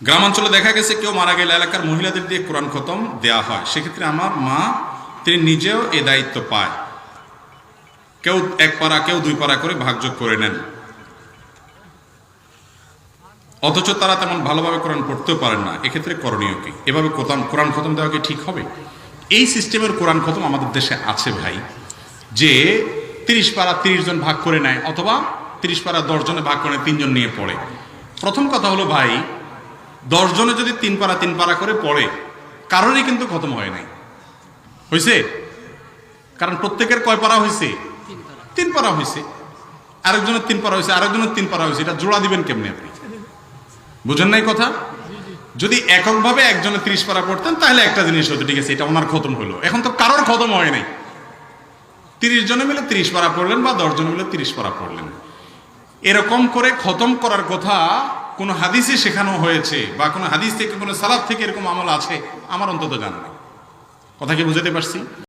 গ্রামাঞ্চলে দেখা গেছে কেউ মারা গেলে এলাকার মহিলাদের দিয়ে কোরআন খতম দেয়া হয়। সেক্ষেত্রে আমার মা তিনি নিজেও এ দায়িত্ব পায়। কেউ 1 পারা কেউ 2 পারা করে ভাগযোগ করে নেন, অথচ তারা তেমন ভালোভাবে কোরআন পড়তেও পারেন না। এক্ষেত্রে করণীয় কি? এভাবে কোরআন খতম দেওয়া কি ঠিক হবে? এই সিস্টেমের কোরআন খতম আমাদের দেশে আছে ভাই, যে 30 পারা 30 জন ভাগ করে নেয়, অথবা 30 পারা 10 জনে ভাগ করে 3 জন নিয়ে পড়ে। প্রথম কথা হলো ভাই, 10 জনে যদি 3 পারা 3 পারা করে পড়ে, কারোরই কিন্তু খতম হয় নাই। হয়েছে? কারণ প্রত্যেকের কয় পারা হয়েছে? 3 পারা হয়েছে। আরেকজনের 3 পারা হয়েছে, আরেকজনের 3 পারা হয়েছে। এটা জোড়া দিবেন কেমনে আপনি? বুঝেন নাই কথা? যদি এককভাবে একজনে 30 পারা পড়তেন তাহলে একটা জিনিস হতো, ঠিক আছে, এটা ওনার খতম হলো। এখন তো কারোর খতম হয় নাই। 30 জনে মিলে 30 পারা পড়লেন, বা 10 জনে মিলে 30 পারা পড়লেন। এরকম করে খতম করার কথা কোন হাদিসে শেখানো হয়েছে, বা কোন হাদিস থেকে কোন সালাফ থেকে এরকম আমল আছে আমার অন্তত জানা নেই। কথা কি বুঝাতে পারছি?